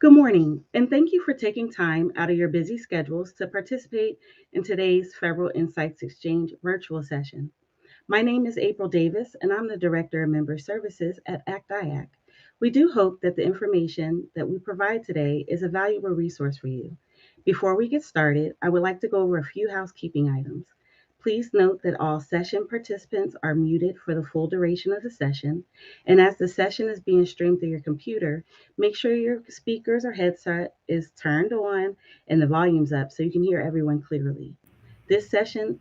Good morning, and thank you for taking time out of your busy schedules to participate in today's Federal Insights Exchange virtual session. My name is April Davis, and I'm the Director of Member Services at ACT-IAC. We do hope that the information that we provide today is a valuable resource for you. Before we get started, I would like to go over a few housekeeping items. Please note that all session participants are muted for the full duration of the session, and as the session is being streamed through your computer, make sure your speakers or headset is turned on and the volume's up so you can hear everyone clearly. This session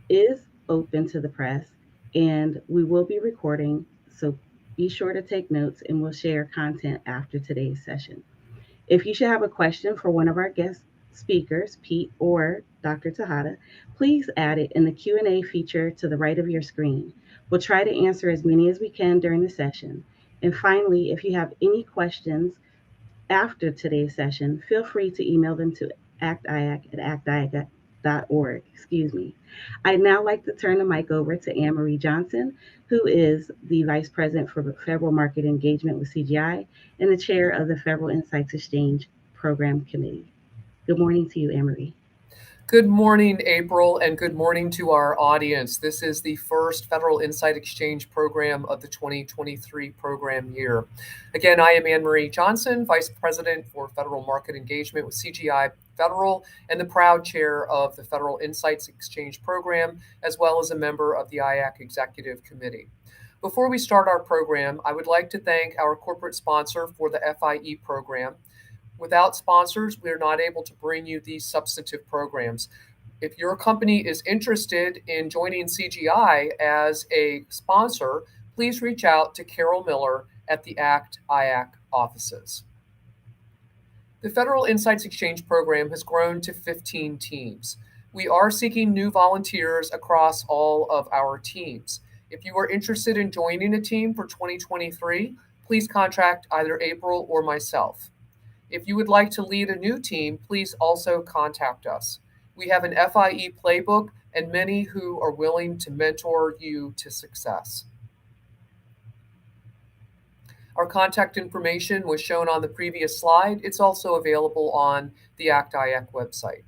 is open to the press and we will be recording, so be sure to take notes and we'll share content after today's session. If you should have a question for one of our guest speakers, Pete or Dr. Tejada, please add it in the Q&A feature to the right of your screen. We'll try to answer as many as we can during the session. And finally, if you have any questions after today's session, feel free to email them to actiac@actiac.org. Excuse me. I'd now like to turn the mic over to Anne Marie Johnson, who is the Vice President for Federal Market Engagement with CGI and the Chair of the Federal Insights Exchange Program Committee. Good morning to you, Anne Marie. Good morning, April, and good morning to our audience. This is the first Federal Insight Exchange program of the 2023 program year. Again, I am Anne Marie Johnson, Vice President for Federal Market Engagement with CGI Federal and the proud chair of the Federal Insights Exchange program, as well as a member of the IAC Executive Committee. Before we start our program, I would like to thank our corporate sponsor for the FIE program. Without sponsors, we are not able to bring you these substantive programs. If your company is interested in joining CGI as a sponsor, please reach out to Carol Miller at the ACT-IAC offices. The Federal Insights Exchange program has grown to 15 teams. We are seeking new volunteers across all of our teams. If you are interested in joining a team for 2023, please contact either April or myself. If you would like to lead a new team, please also contact us. We have an FIE playbook and many who are willing to mentor you to success. Our contact information was shown on the previous slide. It's also available on the ACT-IAC website.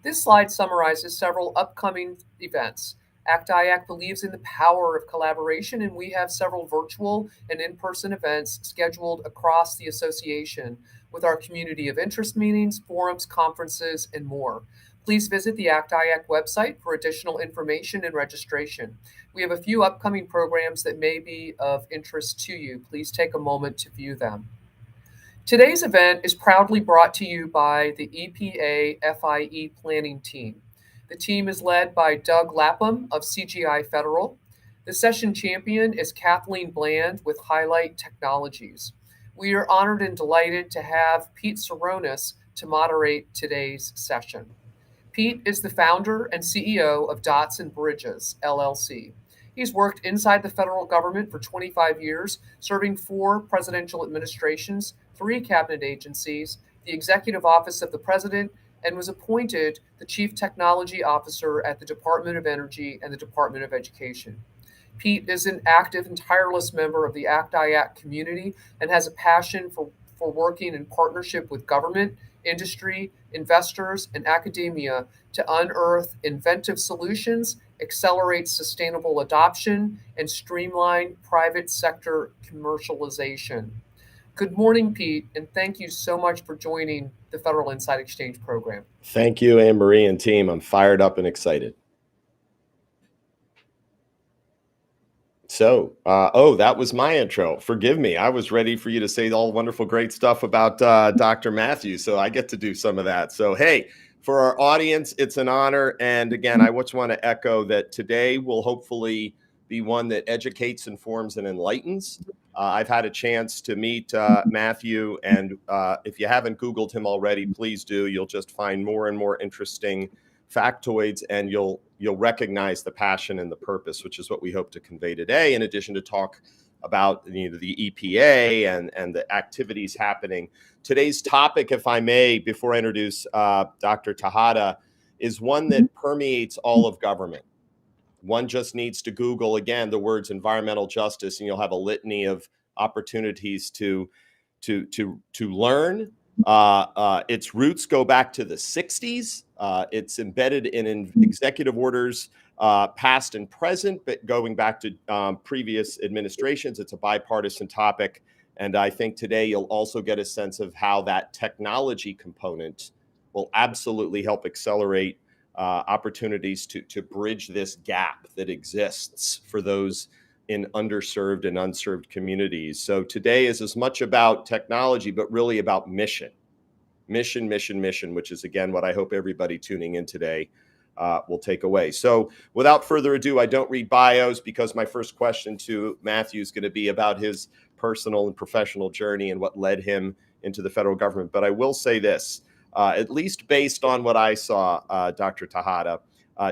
This slide summarizes several upcoming events. ACT-IAC believes in the power of collaboration, and we have several virtual and in-person events scheduled across the association with our community of interest meetings, forums, conferences, and more. Please visit the ACT-IAC website for additional information and registration. We have a few upcoming programs that may be of interest to you. Please take a moment to view them. Today's event is proudly brought to you by the EPA FIE Planning Team. The team is led by Doug Lapham of CGI Federal. The session champion is Kathleen Bland with Highlight Technologies. We are honored and delighted to have Pete Saronis to moderate today's session. Pete is the founder and CEO of Dots and Bridges, LLC. He's worked inside the federal government for 25 years, serving 4 presidential administrations, 3 cabinet agencies, the Executive Office of the President, and was appointed the Chief Technology Officer at the Department of Energy and the Department of Education. Pete is an active and tireless member of the ACT-IAC community and has a passion for working in partnership with government, industry, investors, and academia to unearth inventive solutions, accelerate sustainable adoption, and streamline private sector commercialization. Good morning, Pete, and thank you so much for joining the Federal Insight Exchange program. Thank you, Anne Marie and team. I'm fired up and excited. So, that was my intro. Forgive me. I was ready for you to say all wonderful, great stuff about Dr. Matthews, so I get to do some of that. So, hey, for our audience, it's an honor. And again, I just want to echo that today will hopefully be one that educates, informs, and enlightens. I've had a chance to meet Matthew, and if you haven't Googled him already, please do. You'll just find more and more interesting factoids, and you'll recognize the passion and the purpose, which is what we hope to convey today, in addition to talk about the EPA and the activities happening. Today's topic, if I may, before I introduce Dr. Tejada, is one that permeates all of government. One just needs to Google, again, the words environmental justice, and you'll have a litany of opportunities to learn Its roots go back to the 60s. It's embedded in executive orders, past and present, but going back to previous administrations. It's a bipartisan topic. And I think today you'll also get a sense of how that technology component will absolutely help accelerate opportunities to bridge this gap that exists for those in underserved and unserved communities. So today is as much about technology, but really about mission, which is, again, what I hope everybody tuning in today will take away. So without further ado, I don't read bios because my first question to Matthew is going to be about his personal and professional journey and what led him into the federal government. But I will say this, at least based on what I saw, Dr. Tejada,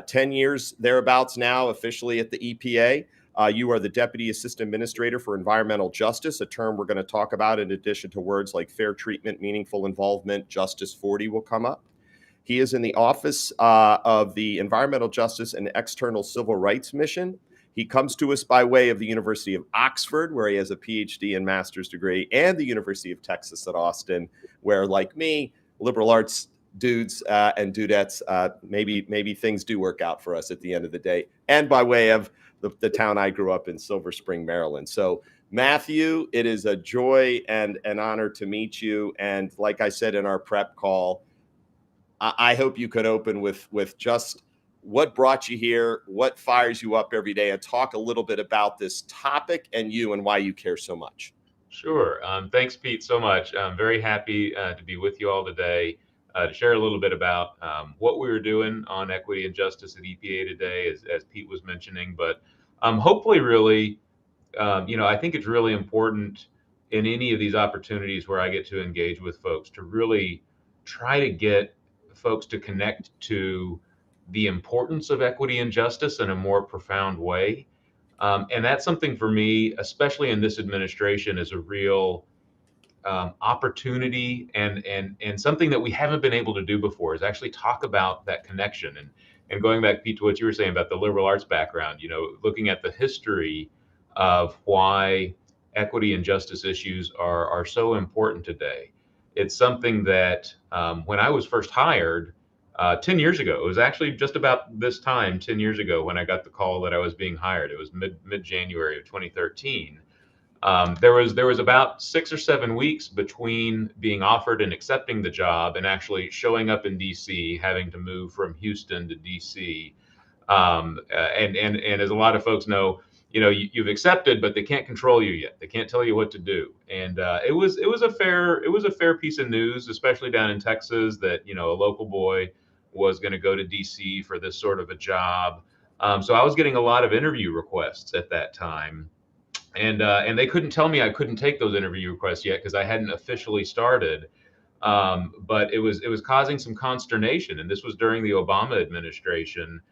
10 years thereabouts now officially at the EPA. You are the Deputy Assistant Administrator for Environmental Justice, a term we're going to talk about in addition to words like fair treatment, meaningful involvement, Justice 40 will come up. He is in the Office of the Environmental Justice and External Civil Rights Mission. He comes to us by way of the University of Oxford, where he has a PhD and master's degree, and the University of Texas at Austin, where, like me, liberal arts dudes and dudettes, maybe things do work out for us at the end of the day, and by way of the town I grew up in, Silver Spring, Maryland. So Matthew, it is a joy and an honor to meet you. And like I said in our prep call, I hope you could open with just what brought you here, what fires you up every day, and talk a little bit about this topic and you and why you care so much. Sure. Thanks, Pete, so much. I'm very happy to be with you all today to share a little bit about what we were doing on equity and justice at EPA today, as Pete was mentioning. But hopefully, really, I think it's really important in any of these opportunities where I get to engage with folks to really try to get folks to connect to the importance of equity and justice in a more profound way. And that's something for me, especially in this administration, is a real opportunity and something that we haven't been able to do before is actually talk about that connection. And going back, Pete, to what you were saying about the liberal arts background, looking at the history of why equity and justice issues are so important today. It's something that when I was first hired 10 years ago, it was actually just about this time 10 years ago when I got the call that I was being hired. It was mid-January of 2013. There was about 6 or 7 weeks between being offered and accepting the job and actually showing up in DC, having to move from Houston to DC. And as a lot of folks know, you've accepted, but they can't control you yet. They can't tell you what to do. And it was a fair piece of news, especially down in Texas, that a local boy was going to go to DC for this sort of a job. So I was getting a lot of interview requests at that time. And they couldn't tell me I couldn't take those interview requests yet because I hadn't officially started. But it was causing some consternation, and this was during the Obama administration.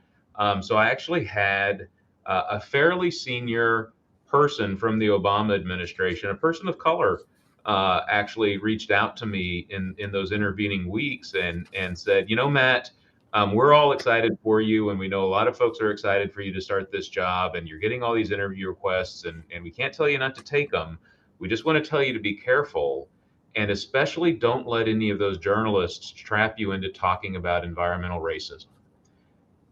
So I actually had a fairly senior person from the Obama administration, a person of color, actually reached out to me in those intervening weeks and said, Matt, we're all excited for you, and we know a lot of folks are excited for you to start this job, and you're getting all these interview requests, and we can't tell you not to take them. We just want to tell you to be careful, and especially don't let any of those journalists trap you into talking about environmental racism.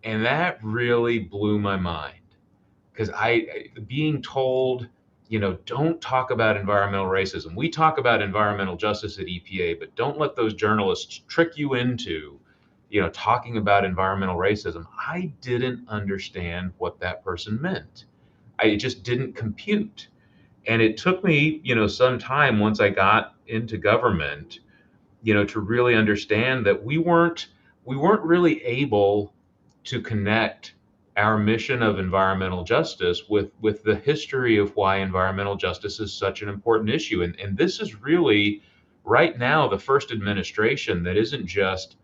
And that really blew my mind, because being told, don't talk about environmental racism. We talk about environmental justice at EPA, but don't let those journalists trick you into talking about environmental racism. I didn't understand what that person meant. It just didn't compute. And it took me, some time once I got into government, to really understand that we weren't really able to connect our mission of environmental justice with the history of why environmental justice is such an important issue. And this is really right now the first administration that isn't just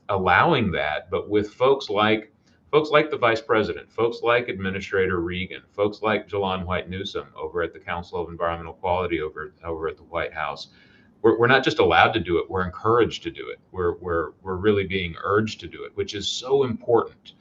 allowing that, but with folks like the vice president, folks like Administrator Regan, folks like Jalon White Newsom over at the Council of Environmental Quality over at the White House. We're not just allowed to do it; we're encouraged to do it. We're really being urged to do it, which is so important,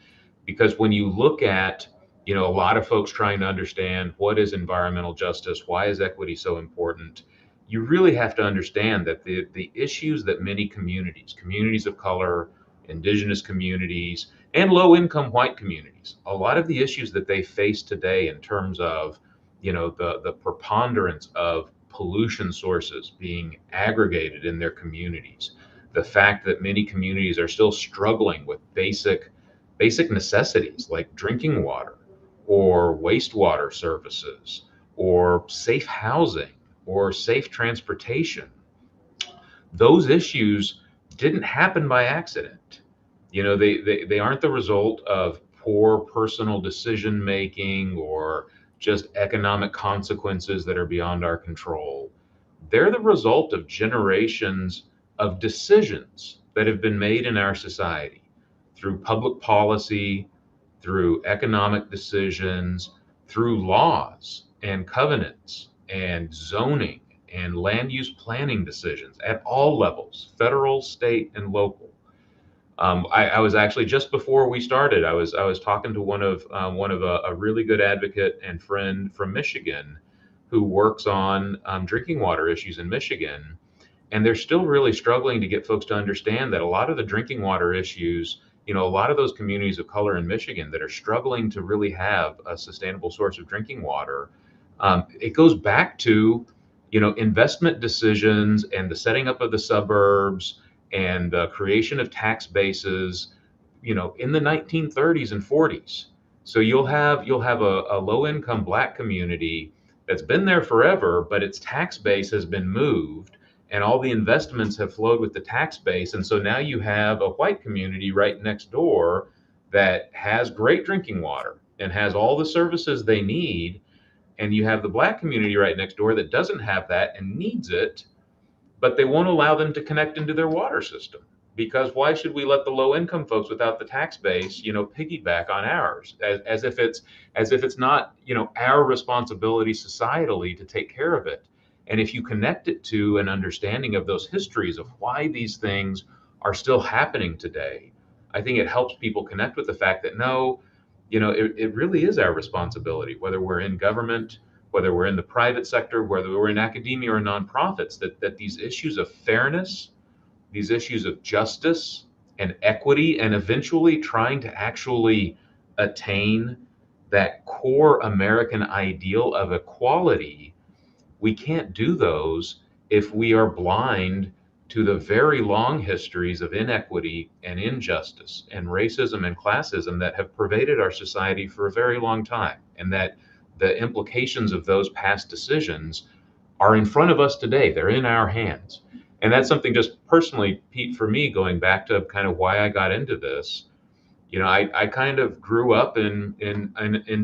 because when you look at a lot of folks trying to understand what is environmental justice, why is equity so important, you really have to understand that the issues that many communities of color, indigenous communities, and low income white communities, a lot of the issues that they face today in terms of, the preponderance of pollution sources being aggregated in their communities, the fact that many communities are still struggling with basic necessities like drinking water or wastewater services or safe housing or safe transportation. Those issues didn't happen by accident. They aren't the result of poor personal decision making or just economic consequences that are beyond our control. They're the result of generations of decisions that have been made in our society through public policy, through economic decisions, through laws and covenants and zoning and land use planning decisions at all levels, federal, state, and local. I was actually, just before we started, I was talking to one of a really good advocate and friend from Michigan, who works on drinking water issues in Michigan, and they're still really struggling to get folks to understand that a lot of the drinking water issues, a lot of those communities of color in Michigan that are struggling to really have a sustainable source of drinking water, it goes back to, investment decisions and the setting up of the suburbs and the creation of tax bases, in the 1930s and 40s. So you'll have a low income black community that's been there forever, but its tax base has been moved and all the investments have flowed with the tax base. And so now you have a white community right next door that has great drinking water and has all the services they need. And you have the black community right next door that doesn't have that and needs it, but they won't allow them to connect into their water system. Because why should we let the low income folks without the tax base, piggyback on ours, as if it's not, our responsibility societally to take care of it. And if you connect it to an understanding of those histories of why these things are still happening today, I think it helps people connect with the fact that no, it really is our responsibility, whether we're in government, whether we're in the private sector, whether we're in academia or nonprofits, that these issues of fairness, these issues of justice and equity, and eventually trying to actually attain that core American ideal of equality, we can't do those if we are blind to the very long histories of inequity and injustice and racism and classism that have pervaded our society for a very long time, and that the implications of those past decisions are in front of us today. They're in our hands. And that's something, just personally, Pete, for me, going back to kind of why I got into this. I kind of grew up in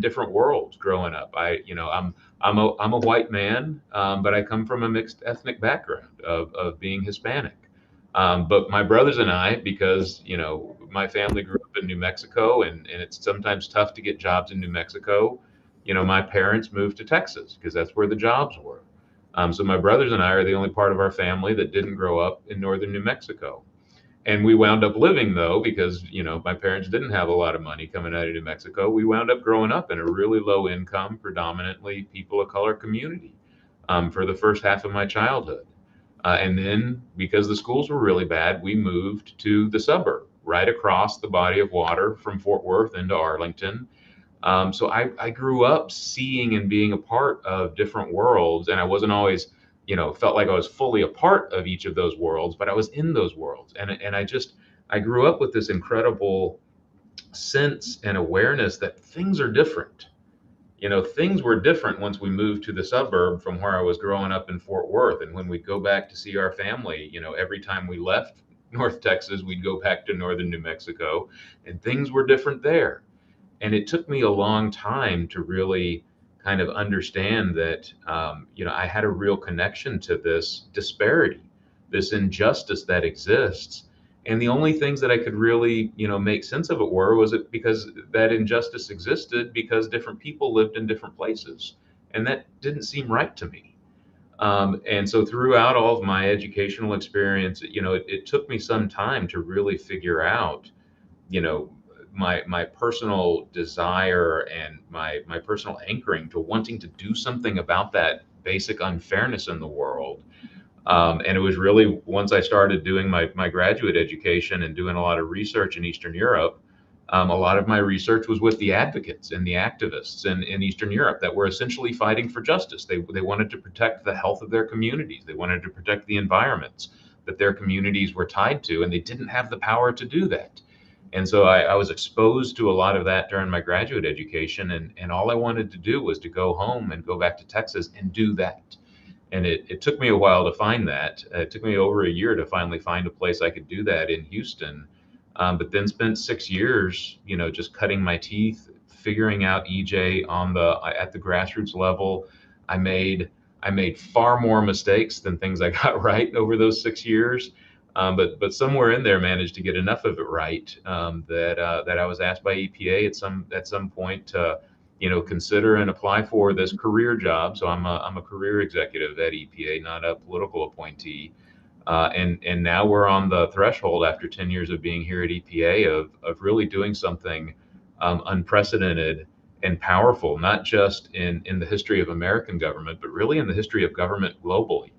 different worlds growing up. I'm a white man, but I come from a mixed ethnic background of being Hispanic. But my brothers and I, because my family grew up in New Mexico, and it's sometimes tough to get jobs in New Mexico. My parents moved to Texas because that's where the jobs were. So my brothers and I are the only part of our family that didn't grow up in northern New Mexico. And we wound up living, though, because my parents didn't have a lot of money coming out of New Mexico. We wound up growing up in a really low income, predominantly people of color community, for the first half of my childhood. And then, because the schools were really bad, we moved to the suburb right across the body of water from Fort Worth into Arlington. So I grew up seeing and being a part of different worlds, and I wasn't always, felt like I was fully a part of each of those worlds, but I was in those worlds. And I grew up with this incredible sense and awareness that things are different. Things were different once we moved to the suburb from where I was growing up in Fort Worth. And when we'd go back to see our family, every time we left North Texas, we'd go back to northern New Mexico, and things were different there. And it took me a long time to really kind of understand that, I had a real connection to this disparity, this injustice that exists. And the only things that I could really, make sense of it was it because that injustice existed because different people lived in different places. And that didn't seem right to me. And so throughout all of my educational experience, it took me some time to really figure out, you know, my personal desire and my personal anchoring to wanting to do something about basic unfairness in the world. And it was really once I started doing my graduate education and doing a lot of research in Eastern Europe, a lot of my research was with the advocates and the activists in Eastern Europe that were essentially fighting for justice. They wanted to protect the health of their communities. They wanted to protect the environments that their communities were tied to, and they didn't have the power to do that. And so I was exposed to a lot of that during my graduate education, and all I wanted to do was to go home and go back to Texas and do that. And it took me a while to find that. It took me over a year to finally find a place I could do that in Houston. But then spent 6 years, just cutting my teeth, figuring out EJ at the grassroots level. I made I made far more mistakes than things I got right over those 6 years. But somewhere in there managed to get enough of it right, that I was asked by EPA at some point to consider and apply for this career job. So I'm a career executive at EPA, not a political appointee. And now we're on the threshold after 10 years of being here at EPA of really doing something unprecedented and powerful, not just in the history of American government, but really in the history of government globally.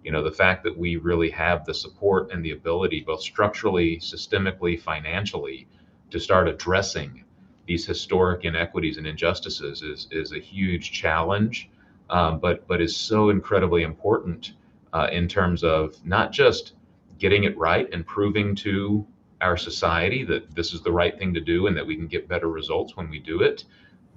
The fact that we really have the support and the ability, both structurally, systemically, financially, to start addressing these historic inequities and injustices is a huge challenge, but is so incredibly important in terms of not just getting it right and proving to our society that this is the right thing to do and that we can get better results when we do it,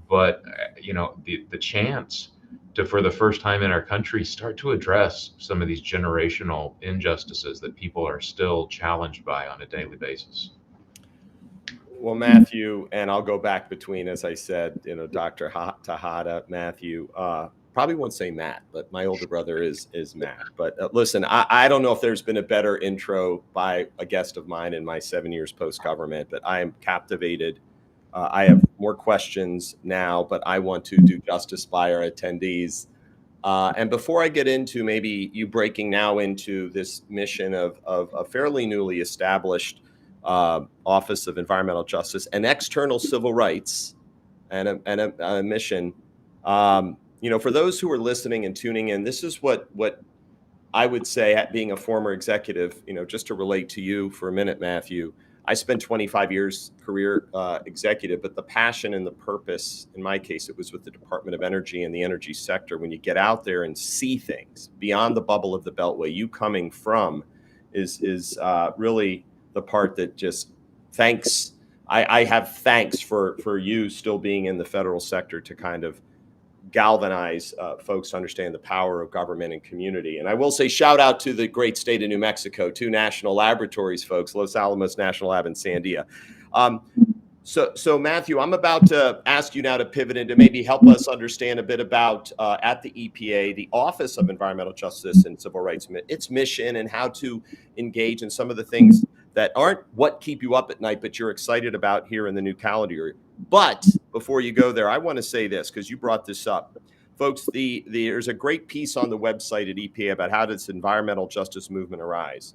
but the chance to, for the first time in our country, start to address some of these generational injustices that people are still challenged by on a daily basis. Well, Matthew, and I'll go back between, as I said, Dr. Tejada, Matthew, probably won't say Matt, but my older brother is Matt. But listen, I don't know if there's been a better intro by a guest of mine in my 7 years post-government, but I am captivated. I have more questions now, but I want to do justice by our attendees. And before I get into maybe you breaking now into this mission of a fairly newly established Office of Environmental Justice and External Civil Rights and a mission, for those who are listening and tuning in, this is what I would say, at being a former executive, just to relate to you for a minute, Matthew. I spent 25 years career executive, but the passion and the purpose, in my case, it was with the Department of Energy and the energy sector. When you get out there and see things beyond the bubble of the Beltway, you coming from is really the part that just thanks. I have thanks for you still being in the federal sector to kind of galvanize folks to understand the power of government and community. And I will say shout out to the great state of New Mexico, 2 national laboratories, folks, Los Alamos National Lab and Sandia. So Matthew, I'm about to ask you now to pivot into maybe help us understand a bit about at the EPA, the Office of Environmental Justice and Civil Rights, its mission and how to engage in some of the things that aren't what keep you up at night, but you're excited about here in the new calendar year. But before you go there, I want to say this, because you brought this up. Folks, there's a great piece on the website at EPA about how this environmental justice movement arise.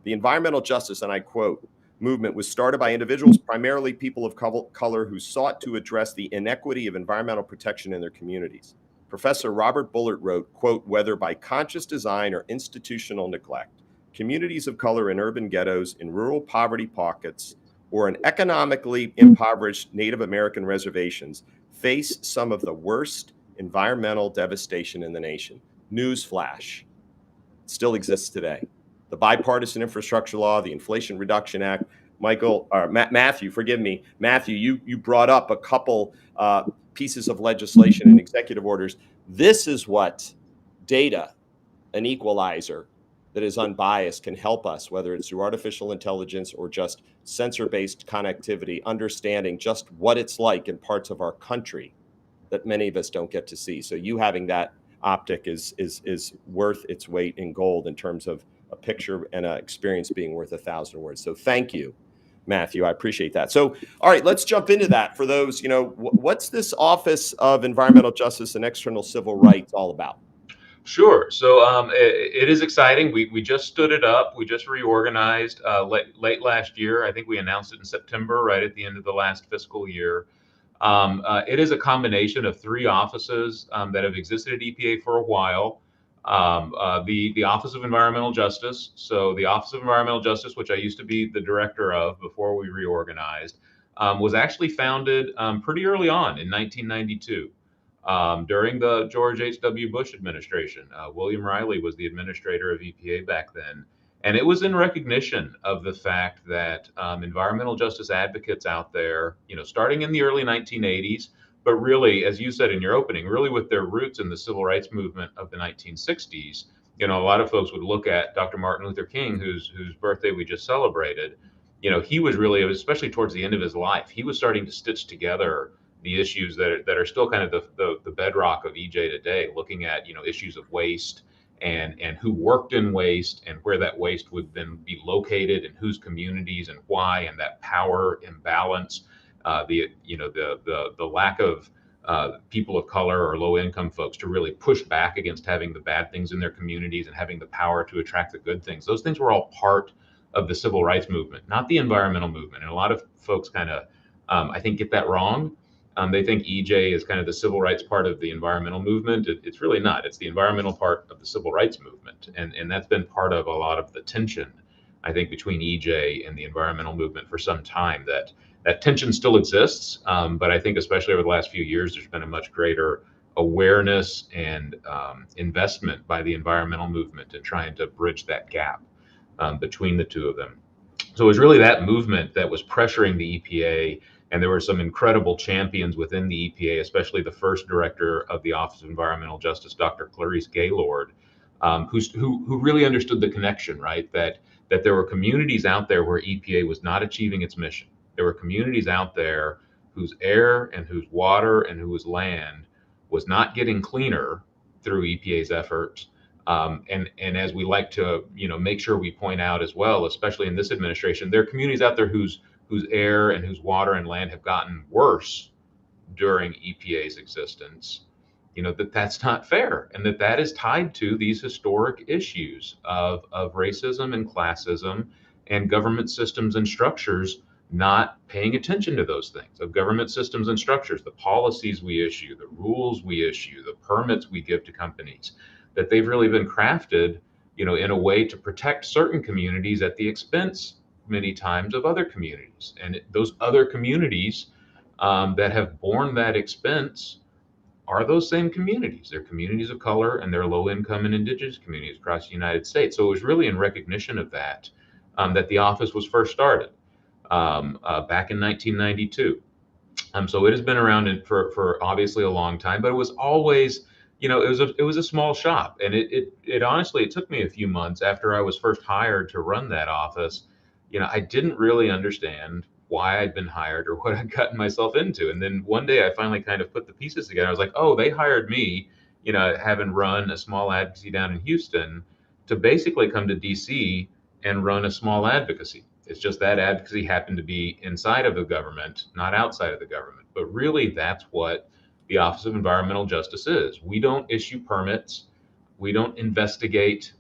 The environmental justice, and I quote, movement was started by individuals, primarily people of color, who sought to address the inequity of environmental protection in their communities. Professor Robert Bullard wrote, quote, whether by conscious design or institutional neglect, communities of color in urban ghettos, in rural poverty pockets, or in economically impoverished Native American reservations face some of the worst environmental devastation in the nation. Newsflash, it still exists today. The Bipartisan Infrastructure Law, the Inflation Reduction Act. Matthew, forgive me. Matthew, you brought up a couple pieces of legislation and executive orders. This is what data, an equalizer that is unbiased, can help us, whether it's through artificial intelligence or just sensor-based connectivity, understanding just what it's like in parts of our country that many of us don't get to see. So you having that optic is worth its weight in gold in terms of a picture and an experience being worth 1,000 words. So thank you, Matthew. I appreciate that. So, all right, let's jump into that. For those, what's this Office of Environmental Justice and External Civil Rights all about? Sure. So it is exciting. We just stood it up. We just reorganized late last year. I think we announced it in September, right at the end of the last fiscal year. It is a combination of three offices that have existed at EPA for a while. The Office of Environmental Justice. So the Office of Environmental Justice, which I used to be the director of before we reorganized, was actually founded pretty early on in 1992 during the George H.W. Bush administration. William Riley was the administrator of EPA back then. And it was in recognition of the fact that environmental justice advocates out there, starting in the early 1980s, but really, as you said in your opening, really with their roots in the civil rights movement of the 1960s, a lot of folks would look at Dr. Martin Luther King, whose birthday we just celebrated. He was really, especially towards the end of his life, he was starting to stitch together the issues that are still kind of the bedrock of EJ today, looking at issues of waste and who worked in waste and where that waste would then be located and whose communities and why, and that power imbalance, the lack of people of color or low income folks to really push back against having the bad things in their communities and having the power to attract the good things. Those things were all part of the civil rights movement, not the environmental movement. And a lot of folks kind of, I think, get that wrong. They think EJ is kind of the civil rights part of the environmental movement. It's really not. It's the environmental part of the civil rights movement. And that's been part of a lot of the tension, I think, between EJ and the environmental movement for some time. That tension still exists. But I think especially over the last few years, there's been a much greater awareness and investment by the environmental movement in trying to bridge that gap between the two of them. So it was really that movement that was pressuring the EPA. And there were some incredible champions within the EPA, especially the first director of the Office of Environmental Justice, Dr. Clarice Gaylord, who really understood the connection, right? That there were communities out there where EPA was not achieving its mission. There were communities out there whose air and whose water and whose land was not getting cleaner through EPA's efforts. And as we like to, make sure we point out as well, especially in this administration, there are communities out there whose air and whose water and land have gotten worse during EPA's existence, that's not fair, and that is tied to these historic issues of racism and classism and government systems and structures not paying attention to those things, of government systems and structures, the policies we issue, the rules we issue, the permits we give to companies, that they've really been crafted, in a way to protect certain communities at the expense many times of other communities. And those other communities that have borne that expense are those same communities. They're communities of color and they're low income and indigenous communities across the United States. So it was really in recognition of that that the office was first started back in 1992. So it has been around for obviously a long time, but it was always, it was a small shop. And it honestly, it took me a few months after I was first hired to run that office. I didn't really understand why I'd been hired or what I'd gotten myself into. And then one day I finally kind of put the pieces together. I was like, oh, they hired me, having run a small advocacy down in Houston, to basically come to DC and run a small advocacy. It's just that advocacy happened to be inside of the government, not outside of the government. But really, that's what the Office of Environmental Justice is. We don't issue permits. We don't investigate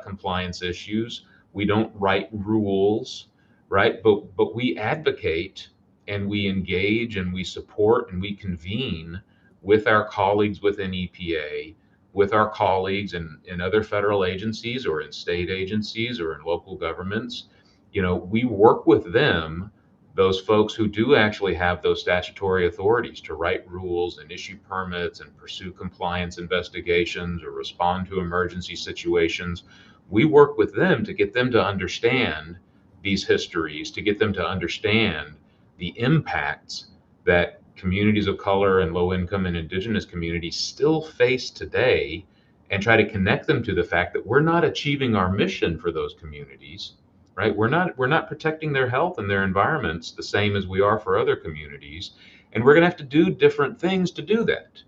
compliance issues. We don't write rules, right? But we advocate and we engage and we support and we convene with our colleagues within EPA, with our colleagues in other federal agencies or in state agencies or in local governments. We work with them, those folks who do actually have those statutory authorities to write rules and issue permits and pursue compliance investigations or respond to emergency situations. We work with them to get them to understand these histories, to get them to understand the impacts that communities of color and low income and indigenous communities still face today, and try to connect them to the fact that we're not achieving our mission for those communities, right? We're not protecting their health and their environments the same as we are for other communities. And we're going to have to do different things to do that.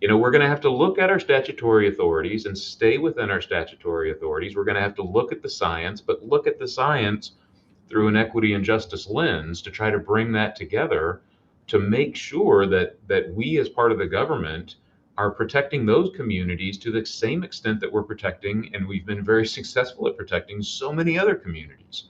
We're going to have to look at our statutory authorities and stay within our statutory authorities. We're going to have to look at the science, but look at the science through an equity and justice lens to try to bring that together to make sure that we as part of the government are protecting those communities to the same extent that we're protecting, and we've been very successful at protecting, so many other communities.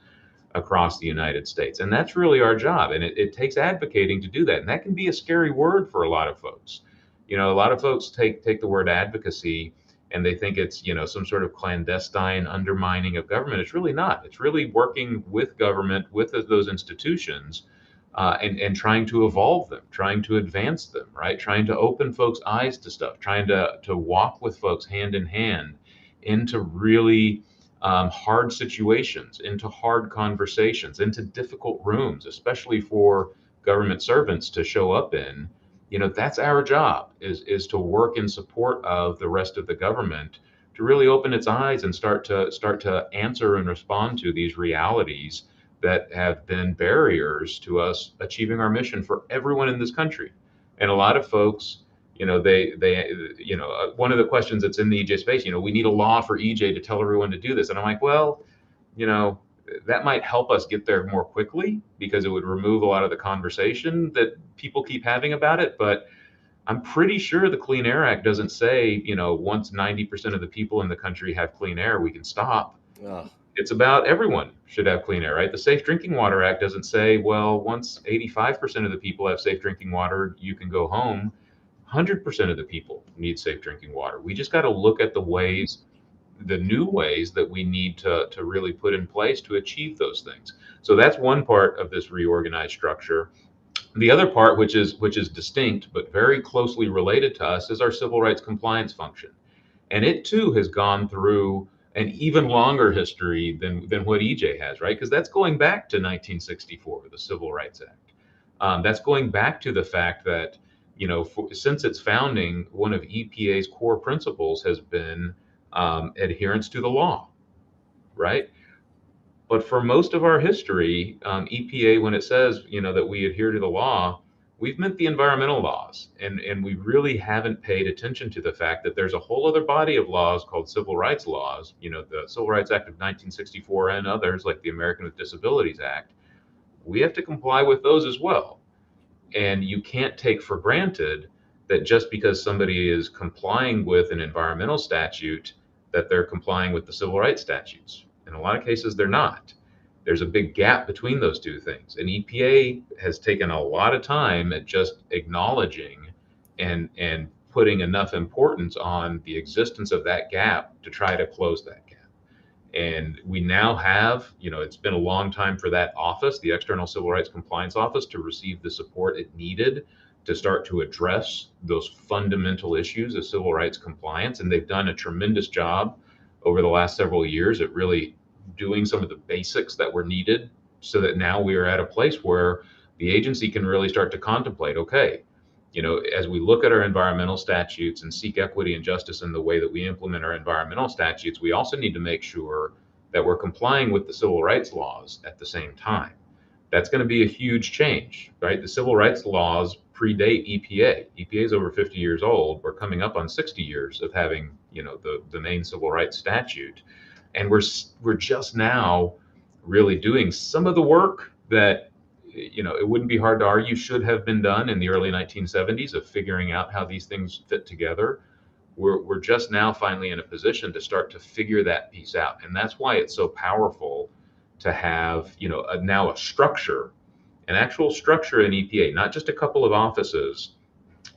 across the United States. And that's really our job. And it takes advocating to do that. And that can be a scary word for a lot of folks. You know, a lot of folks take the word advocacy and they think it's, you know, some sort of clandestine undermining of government. It's really not. It's really working with government, with those institutions, and trying to evolve them, trying to advance them, right? Trying to open folks' eyes to stuff, trying to walk with folks hand in hand into really hard situations, into hard conversations, into difficult rooms, especially for government servants to show up in. You know, that's our job, is to work in support of the rest of the government to really open its eyes and start to answer and respond to these realities that have been barriers to us achieving our mission for everyone in this country. And a lot of folks, you know, one of the questions that's in the EJ space, you know, we need a law for EJ to tell everyone to do this. And I'm like, well, you know, that might help us get there more quickly because it would remove a lot of the conversation that people keep having about it. But I'm pretty sure the Clean Air Act doesn't say, you know, once 90% of the people in the country have clean air, we can stop. Oh. It's about everyone should have clean air, right? The Safe Drinking Water Act doesn't say, well, once 85% of the people have safe drinking water, you can go home. 100% of the people need safe drinking water. We just got to look at the new ways that we need to really put in place to achieve those things. So that's one part of this reorganized structure. The other part, which is distinct but very closely related to us, is our civil rights compliance function. And it too has gone through an even longer history than what EJ has, right? Because that's going back to 1964, the Civil Rights Act. That's going back to the fact that, you know, since its founding, one of EPA's core principles has been adherence to the law, right? But for most of our history, EPA, when it says, you know, that we adhere to the law, we've meant the environmental laws, and we really haven't paid attention to the fact that there's a whole other body of laws called civil rights laws, you know, the Civil Rights Act of 1964 and others like the American with Disabilities Act. We have to comply with those as well. And you can't take for granted that just because somebody is complying with an environmental statute, that they're complying with the civil rights statutes. In a lot of cases, they're not. There's a big gap between those two things. And EPA has taken a lot of time at just acknowledging and putting enough importance on the existence of that gap to try to close that gap. And we now have, you know, it's been a long time for that office, the External Civil Rights Compliance Office, to receive the support it needed to start to address those fundamental issues of civil rights compliance. And they've done a tremendous job over the last several years at really doing some of the basics that were needed so that now we are at a place where the agency can really start to contemplate, okay, you know, as we look at our environmental statutes and seek equity and justice in the way that we implement our environmental statutes, we also need to make sure that we're complying with the civil rights laws at the same time. That's going to be a huge change, right? The civil rights laws predate EPA. EPA is over 50 years old. We're coming up on 60 years of having, you know, the main civil rights statute. And we're just now really doing some of the work that, you know, it wouldn't be hard to argue should have been done in the early 1970s of figuring out how these things fit together. We're just now finally in a position to start to figure that piece out. And that's why it's so powerful to have, you know, now a structure, an actual structure in EPA, not just a couple of offices,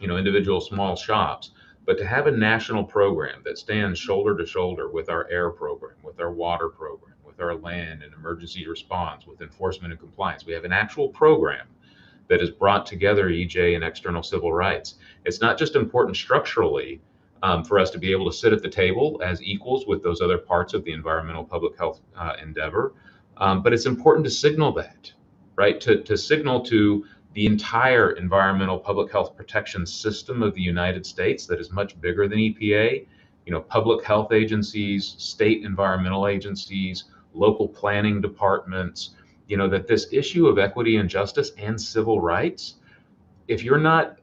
you know, individual small shops, but to have a national program that stands shoulder to shoulder with our air program, with our water program, with our land and emergency response, with enforcement and compliance. We have an actual program that has brought together EJ and external civil rights. It's not just important structurally for us to be able to sit at the table as equals with those other parts of the environmental public health endeavor, but it's important to signal that, right? To signal to the entire environmental public health protection system of the United States that is much bigger than EPA, you know, public health agencies, state environmental agencies, local planning departments, you know, that this issue of equity and justice and civil rights, if you're not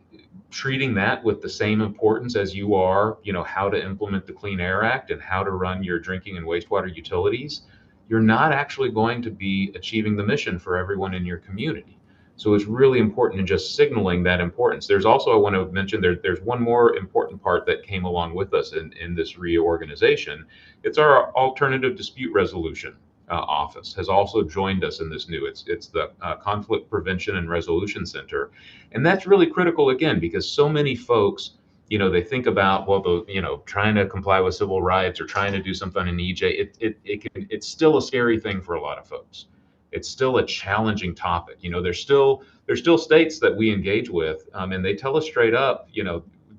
treating that with the same importance as you are, you know, how to implement the Clean Air Act and how to run your drinking and wastewater utilities, you're not actually going to be achieving the mission for everyone in your community. So it's really important in just signaling that importance. There's also, I want to mention, there's one more important part that came along with us in this reorganization. It's our alternative dispute resolution office has also joined us in this new. It's the Conflict Prevention and Resolution Center, and that's really critical again because so many folks, they think about trying to comply with civil rights or trying to do something in EJ. It's still a scary thing for a lot of folks. It's still a challenging topic. There's still states that we engage with, and they tell us straight up,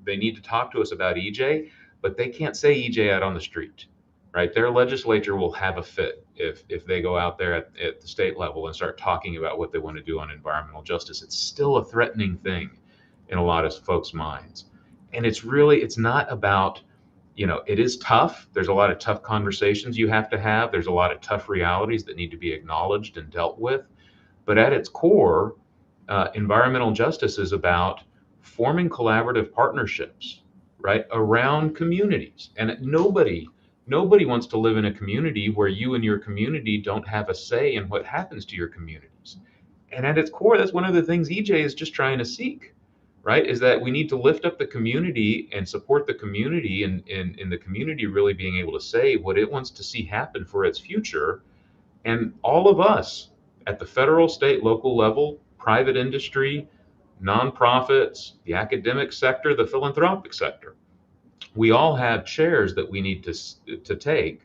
they need to talk to us about EJ, but they can't say EJ out on the street, right? Their legislature will have a fit if they go out there at the state level and start talking about what they want to do on environmental justice. It's still a threatening thing in a lot of folks' minds. And it's not about, it is tough. There's a lot of tough conversations you have to have. There's a lot of tough realities that need to be acknowledged and dealt with. But at its core, environmental justice is about forming collaborative partnerships, right, around communities. And nobody wants to live in a community where you and your community don't have a say in what happens to your communities. And at its core, that's one of the things EJ is just trying to seek, right? Is that we need to lift up the community and support the community and in the community really being able to say what it wants to see happen for its future. And all of us at the federal, state, local level, private industry, nonprofits, the academic sector, the philanthropic sector, we all have chairs that we need to take,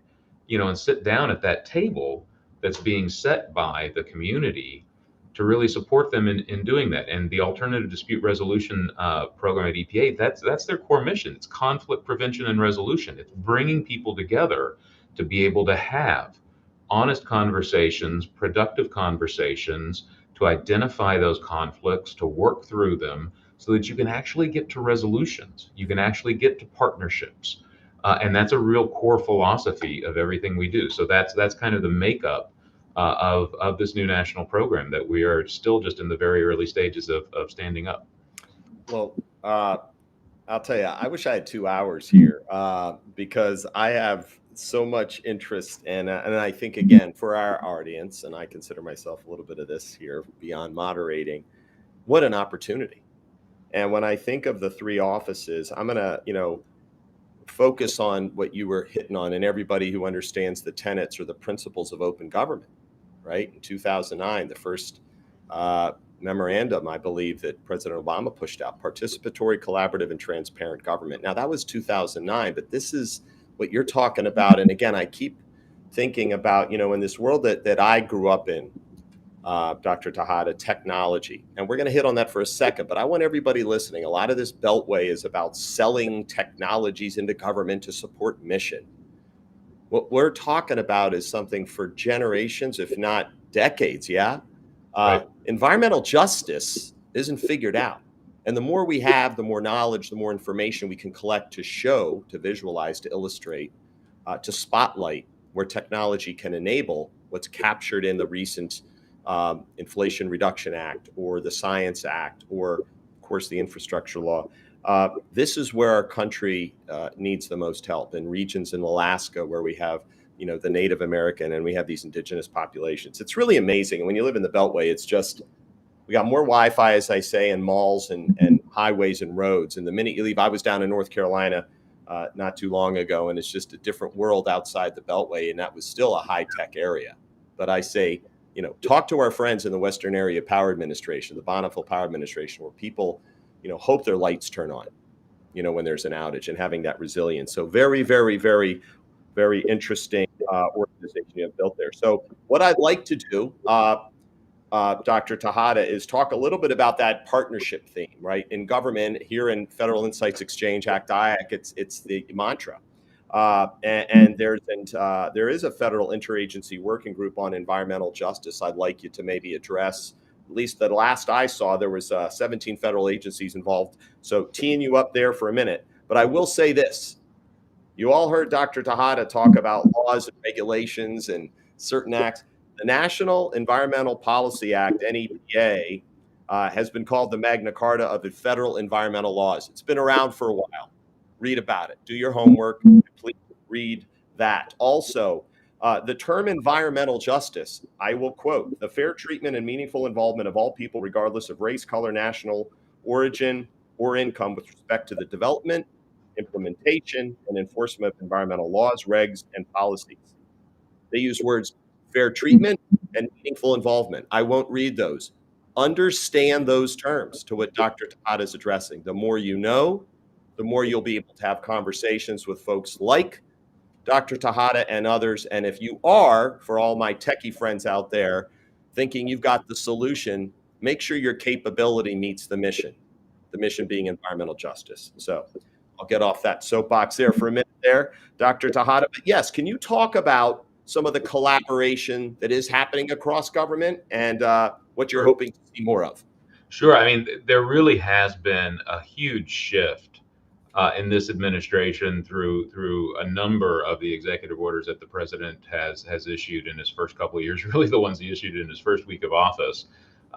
and sit down at that table that's being set by the community to really support them in doing that. And the Alternative Dispute Resolution program at EPA, that's their core mission. It's conflict prevention and resolution. It's bringing people together to be able to have honest conversations, productive conversations, to identify those conflicts, to work through them, so that you can actually get to resolutions. You can actually get to partnerships. And that's a real core philosophy of everything we do. So that's kind of the makeup of this new national program that we are still just in the very early stages of standing up. Well, I'll tell you, I wish I had 2 hours here because I have so much interest, and I think, again, for our audience, and I consider myself a little bit of this here beyond moderating, what an opportunity. And when I think of the 3 offices, I'm going to, focus on what you were hitting on, and everybody who understands the tenets or the principles of open government, right? In 2009, the first memorandum, I believe, that President Obama pushed out, participatory, collaborative, and transparent government. Now, that was 2009, but this is what you're talking about. And again, I keep thinking about, in this world that I grew up in, Dr. Tejada, technology. And we're going to hit on that for a second, but I want everybody listening. A lot of this beltway is about selling technologies into government to support mission. What we're talking about is something for generations, if not decades. Yeah. Right. Environmental justice isn't figured out. And the more we have, the more knowledge, the more information we can collect to show, to visualize, to illustrate, to spotlight where technology can enable what's captured in the recent Inflation Reduction Act or the Science Act or, of course, the infrastructure law. This is where our country needs the most help, in regions in Alaska where we have, the Native American and we have these indigenous populations. It's really amazing. And when you live in the Beltway, it's just, we got more Wi-Fi, as I say, and malls and highways and roads. And the minute you leave, I was down in North Carolina not too long ago, and it's just a different world outside the Beltway. And that was still a high-tech area. But I say, talk to our friends in the Western Area Power Administration, the Bonneville Power Administration, where people, hope their lights turn on, when there's an outage, and having that resilience. So very, very, very, very interesting organization you have built there. So what I'd like to do, Dr. Tejada, is talk a little bit about that partnership theme, right? In government, here in Federal Insights Exchange, ACT-IAC, it's the mantra. And there is a federal interagency working group on environmental justice I'd like you to maybe address. At least the last I saw, there was 17 federal agencies involved. So teeing you up there for a minute. But I will say this. You all heard Dr. Tejada talk about laws and regulations and certain acts. The National Environmental Policy Act, NEPA, has been called the Magna Carta of the federal environmental laws. It's been around for a while. Read about it. Do your homework. Please read that. Also, the term environmental justice, I will quote, the fair treatment and meaningful involvement of all people, regardless of race, color, national origin, or income, with respect to the development, implementation, and enforcement of environmental laws, regs, and policies. They use words fair treatment, and meaningful involvement. I won't read those. Understand those terms to what Dr. Tejada is addressing. The more you know, the more you'll be able to have conversations with folks like Dr. Tejada and others. And if you are, for all my techie friends out there, thinking you've got the solution, make sure your capability meets the mission being environmental justice. So I'll get off that soapbox there for a minute there, Dr. Tejada. But yes, can you talk about some of the collaboration that is happening across government and what you're hoping to see more of? Sure. I mean, there really has been a huge shift in this administration through a number of the executive orders that the president has issued in his first couple of years, really the ones he issued in his first week of office,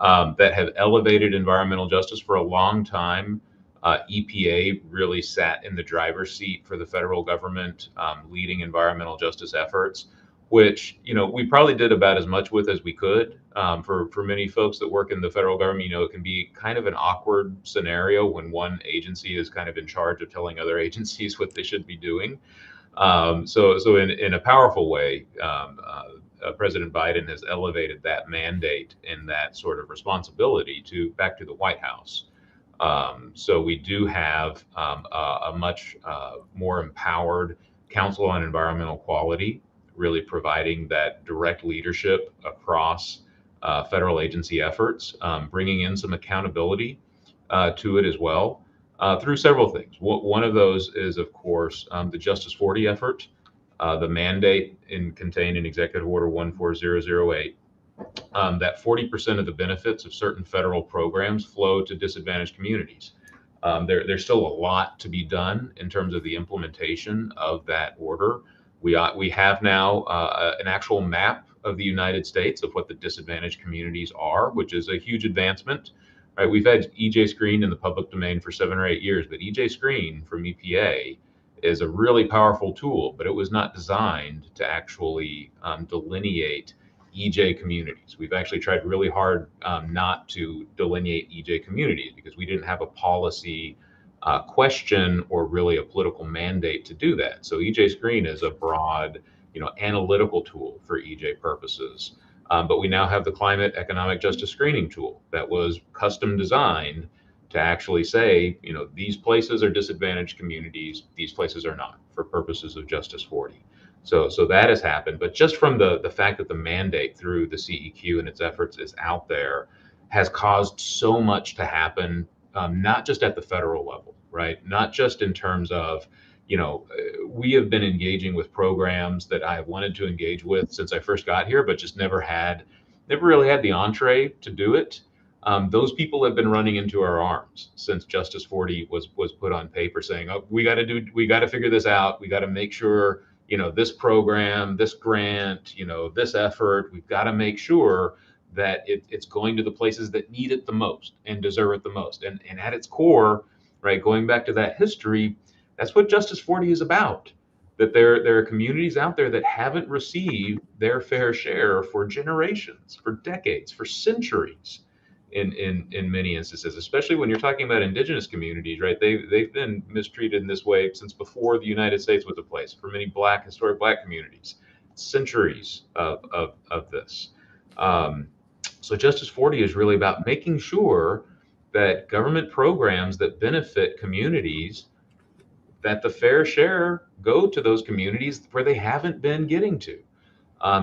that have elevated environmental justice for a long time. EPA really sat in the driver's seat for the federal government, leading environmental justice efforts, which we probably did about as much with as we could. For many folks that work in the federal government, it can be kind of an awkward scenario when one agency is kind of in charge of telling other agencies what they should be doing. So in a powerful way, President Biden has elevated that mandate and that sort of responsibility back to the White House. So we do have a much more empowered Council on Environmental Quality, really providing that direct leadership across federal agency efforts, bringing in some accountability to it as well through several things. One of those is, of course, the Justice 40 effort, the mandate contained in Executive Order 14008. That 40% of the benefits of certain federal programs flow to disadvantaged communities. There's still a lot to be done in terms of the implementation of that order. We have now an actual map of the United States of what the disadvantaged communities are, which is a huge advancement. Right? We've had EJ Screen in the public domain for 7 or 8 years, but EJ Screen from EPA is a really powerful tool, but it was not designed to actually delineate EJ communities. We've actually tried really hard not to delineate EJ communities because we didn't have a policy question or really a political mandate to do that. So EJ Screen is a broad, analytical tool for EJ purposes. But we now have the Climate Economic Justice Screening tool that was custom designed to actually say, these places are disadvantaged communities, these places are not, for purposes of Justice 40. So that has happened. But just from the fact that the mandate through the CEQ and its efforts is out there has caused so much to happen, not just at the federal level, right? Not just in terms of, we have been engaging with programs that I wanted to engage with since I first got here, but just never really had the entree to do it. Those people have been running into our arms since Justice 40 was put on paper, saying, "Oh, we got to figure this out. We got to make sure, this program, this grant, this effort. We've got to make sure that it's going to the places that need it the most and deserve it the most." And at its core, right, going back to that history, that's what Justice 40 is about. That there are communities out there that haven't received their fair share for generations, for decades, for centuries. In many instances, especially when you're talking about indigenous communities, right? They've been mistreated in this way since before the United States was a place. For many historic Black communities, centuries of this. So Justice 40 is really about making sure that government programs that benefit communities, that the fair share go to those communities where they haven't been getting to.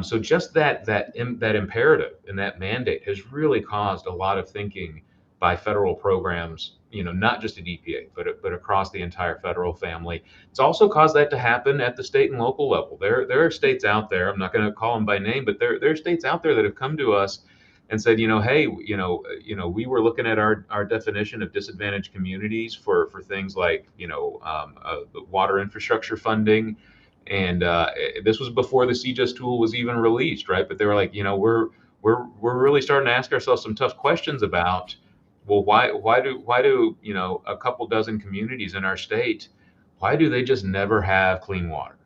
So just that imperative and that mandate has really caused a lot of thinking by federal programs, not just at EPA, but across the entire federal family. It's also caused that to happen at the state and local level. There are states out there, I'm not going to call them by name, but there are states out there that have come to us and said, hey, we were looking at our definition of disadvantaged communities for things like, the water infrastructure funding. And this was before the CJUS tool was even released, right? But they were like, we're really starting to ask ourselves some tough questions about, well, why do a couple dozen communities in our state, why do they just never have clean water?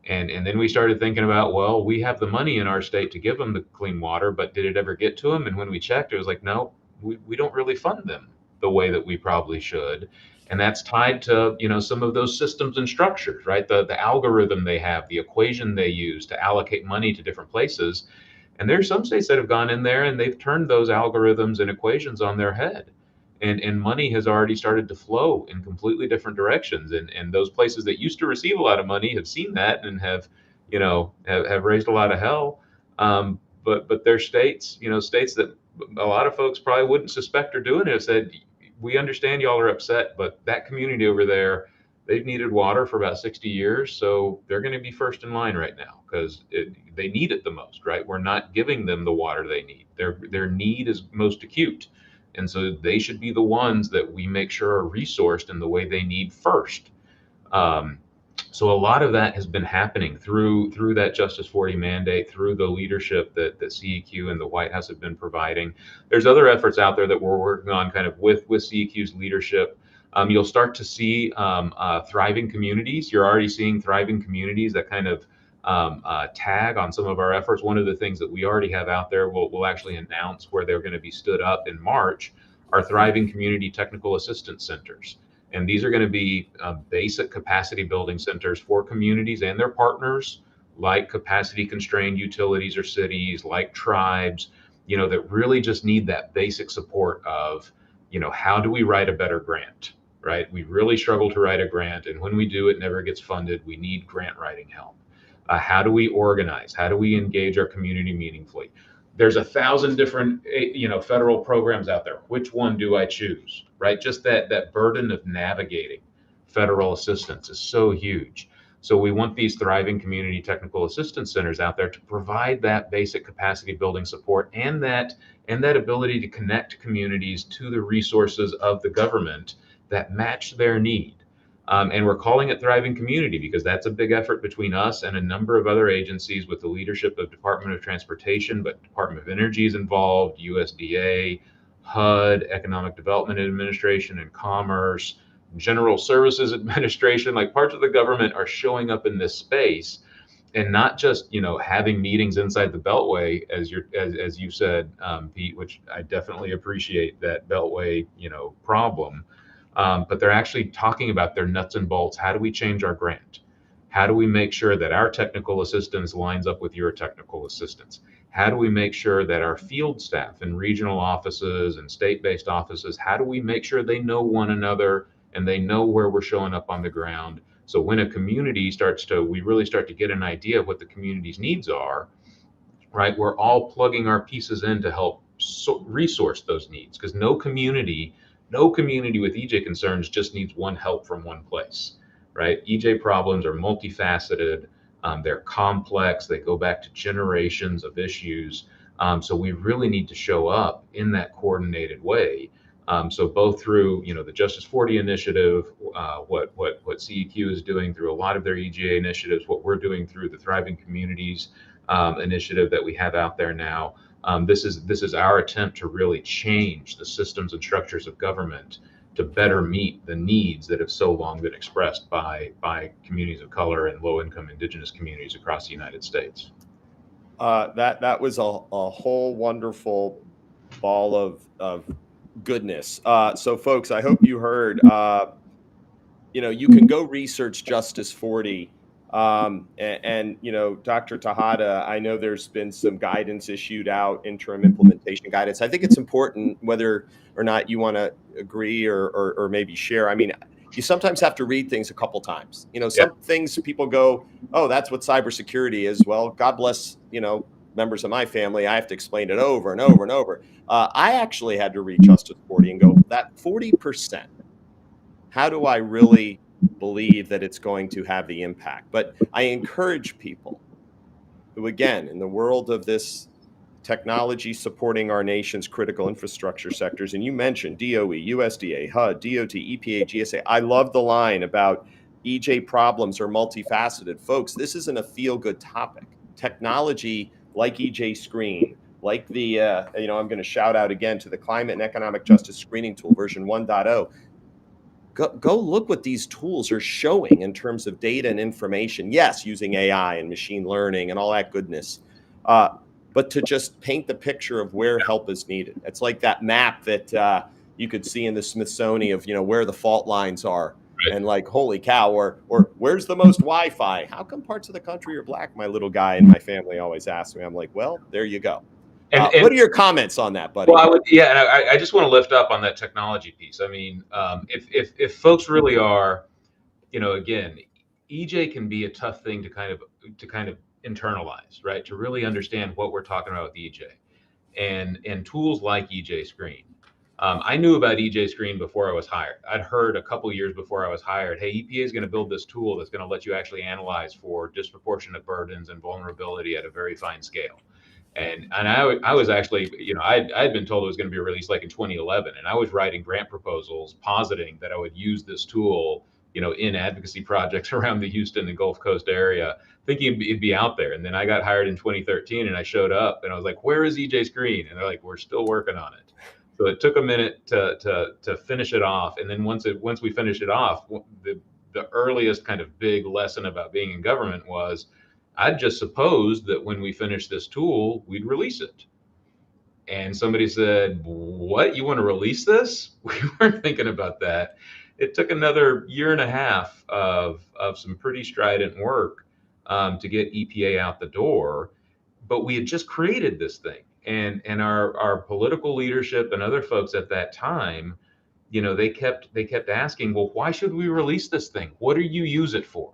And then we started thinking about, well, we have the money in our state to give them the clean water, but did it ever get to them? And when we checked, it was like, no, we don't really fund them the way that we probably should. And that's tied to, some of those systems and structures, right? The algorithm they have, the equation they use to allocate money to different places. And there's some states that have gone in there and they've turned those algorithms and equations on their head. And money has already started to flow in completely different directions. And those places that used to receive a lot of money have seen that and have raised a lot of hell. But there's states, states that a lot of folks probably wouldn't suspect are doing it have said, we understand y'all are upset, but that community over there, they've needed water for about 60 years, so they're going to be first in line right now because they need it the most, right? We're not giving them the water they need. Their need is most acute, and so they should be the ones that we make sure are resourced in the way they need first. Um, so a lot of that has been happening through that Justice 40 mandate, through the leadership that CEQ and the White House have been providing. There's other efforts out there that we're working on kind of with CEQ's leadership. You'll start to see thriving communities. You're already seeing thriving communities that kind of tag on some of our efforts. One of the things that we already have out there, we'll actually announce where they're going to be stood up in March, are thriving community technical assistance centers. And these are going to be basic capacity building centers for communities and their partners, like capacity constrained utilities or cities, like tribes, that really just need that basic support of, how do we write a better grant, right? We really struggle to write a grant. And when we do, it never gets funded. We need grant writing help. How do we organize? How do we engage our community meaningfully? There's 1,000 different federal programs out there. Which one do I choose, right? Just that burden of navigating federal assistance is so huge. So we want these thriving community technical assistance centers out there to provide that basic capacity building support and that ability to connect communities to the resources of the government that match their need. And we're calling it Thriving Community because that's a big effort between us and a number of other agencies with the leadership of Department of Transportation, but Department of Energy is involved, USDA, HUD, Economic Development Administration and Commerce, General Services Administration. Like, parts of the government are showing up in this space, and not just having meetings inside the Beltway, as you said, Pete, which I definitely appreciate that Beltway problem. But they're actually talking about their nuts and bolts. How do we change our grant? How do we make sure that our technical assistance lines up with your technical assistance? How do we make sure that our field staff and regional offices and state-based offices, how do we make sure they know one another and they know where we're showing up on the ground? So when a community we really start to get an idea of what the community's needs are, right? We're all plugging our pieces in to help resource those needs, because no community with EJ concerns just needs one help from one place, right? EJ problems are multifaceted. They're complex. They go back to generations of issues. So we really need to show up in that coordinated way. So both through, the Justice 40 initiative, what CEQ is doing through a lot of their EGA initiatives, what we're doing through the Thriving Communities initiative that we have out there now. This is our attempt to really change the systems and structures of government to better meet the needs that have so long been expressed by communities of color and low-income indigenous communities across the United States. That was a whole wonderful ball of goodness. So folks, I hope you heard. You can go research Justice 40. And Dr. Tejada, I know there's been some guidance issued out, interim implementation guidance. I think it's important, whether or not you want to agree or maybe share. I mean, you sometimes have to read things a couple times. Some things people go, oh, that's what cybersecurity is. Well, God bless, members of my family. I have to explain it over and over and over. I actually had to read Justice 40 and go, that 40%, how do I really believe that it's going to have the impact? But I encourage people who, again, in the world of this technology supporting our nation's critical infrastructure sectors, and you mentioned DOE, USDA, HUD, DOT, EPA, GSA. I love the line about EJ problems are multifaceted. Folks, this isn't a feel-good topic. Technology like EJ Screen, like the, I'm going to shout out again to the Climate and Economic Justice Screening Tool version 1.0. Go look what these tools are showing in terms of data and information. Yes, using AI and machine learning and all that goodness, but to just paint the picture of where help is needed. It's like that map that you could see in the Smithsonian of, where the fault lines are. Right. And like, holy cow, or where's the most Wi-Fi? How come parts of the country are black? My little guy in my family always asks me. I'm like, well, there you go. And What are your comments on that, buddy? well, and I just want to lift up on that technology piece. I mean, if folks really are, again, EJ can be a tough thing to kind of internalize, right? To really understand what we're talking about with EJ, and tools like EJ Screen. I knew about EJ Screen before I was hired. I'd heard a couple years before I was hired, hey, EPA is going to build this tool that's going to let you actually analyze for disproportionate burdens and vulnerability at a very fine scale. And I was actually, I'd been told it was going to be released like in 2011, and I was writing grant proposals positing that I would use this tool, in advocacy projects around the Houston and Gulf Coast area, thinking it'd be out there. And then I got hired in 2013, and I showed up, and I was like, "Where is EJ Screen?" And they're like, "We're still working on it." So it took a minute to finish it off, and then once we finished it off, the earliest kind of big lesson about being in government was, I'd just supposed that when we finish this tool, we'd release it. And somebody said, "What? You want to release this?" We weren't thinking about that. It took another year and a half of some pretty strident work to get EPA out the door, but we had just created this thing, and our political leadership and other folks at that time, they kept asking, "Well, why should we release this thing? What do you use it for?"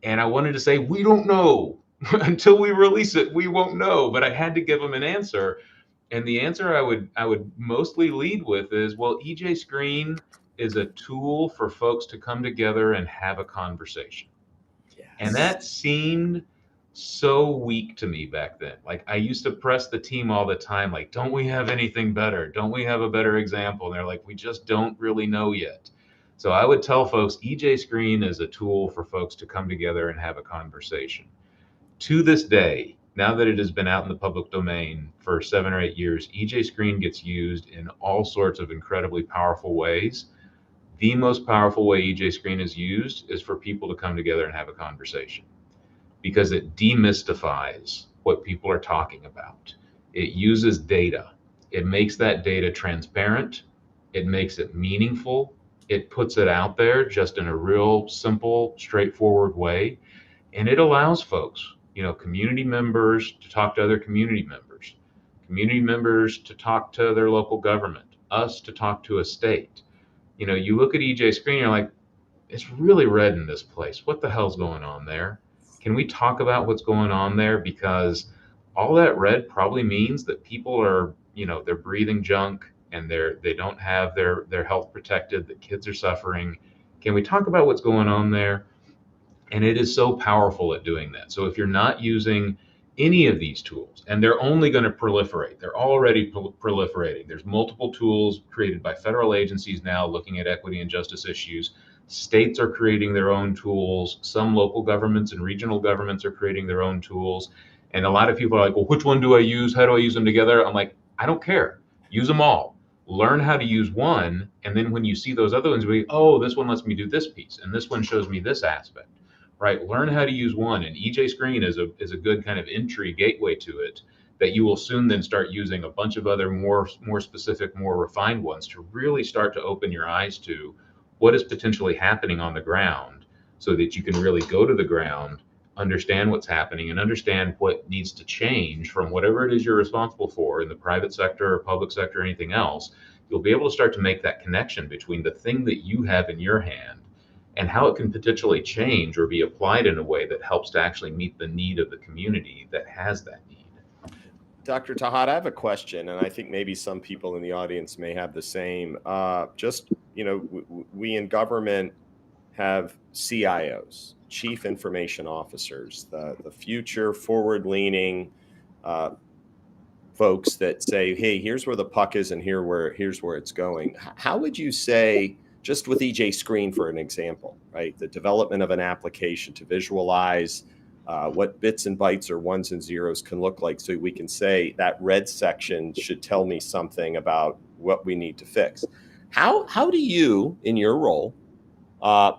And I wanted to say, "We don't know." Until we release it, we won't know. But I had to give them an answer. And the answer I would mostly lead with is, well, EJ Screen is a tool for folks to come together and have a conversation. Yes. And that seemed so weak to me back then. Like, I used to press the team all the time, like, don't we have anything better? Don't we have a better example? And they're like, we just don't really know yet. So I would tell folks, EJ Screen is a tool for folks to come together and have a conversation. To this day, now that it has been out in the public domain for 7 or 8 years, EJ Screen gets used in all sorts of incredibly powerful ways. The most powerful way EJ Screen is used is for people to come together and have a conversation, because it demystifies what people are talking about. It uses data. It makes that data transparent. It makes it meaningful. It puts it out there just in a real simple, straightforward way. And it allows folks, community members to talk to other community members to talk to their local government, us to talk to a state. You look at EJ Screen, you're like, it's really red in this place. What the hell's going on there? Can we talk about what's going on there? Because all that red probably means that people are, they're breathing junk, and they don't have their health protected, that kids are suffering. Can we talk about what's going on there? And it is so powerful at doing that. So if you're not using any of these tools, and they're only going to proliferate, they're already proliferating. There's multiple tools created by federal agencies now looking at equity and justice issues. States are creating their own tools. Some local governments and regional governments are creating their own tools. And a lot of people are like, well, which one do I use? How do I use them together? I'm like, I don't care. Use them all. Learn how to use one. And then when you see those other ones, oh, this one lets me do this piece, and this one shows me this aspect. Right? Learn how to use one, and EJ Screen is a good kind of entry gateway to it, that you will soon then start using a bunch of other more specific, more refined ones to really start to open your eyes to what is potentially happening on the ground, so that you can really go to the ground, understand what's happening, and understand what needs to change from whatever it is you're responsible for in the private sector or public sector or anything else. You'll be able to start to make that connection between the thing that you have in your hand and how it can potentially change or be applied in a way that helps to actually meet the need of the community that has that need. Dr. Tejada, I have a question, and I think maybe some people in the audience may have the same. We in government have CIOs, Chief Information Officers, the future forward-leaning folks that say, hey, here's where the puck is and here's where it's going. How would you say, just with EJ Screen, for an example, right? The development of an application to visualize what bits and bytes or ones and zeros can look like, so we can say that red section should tell me something about what we need to fix. How do you, in your role,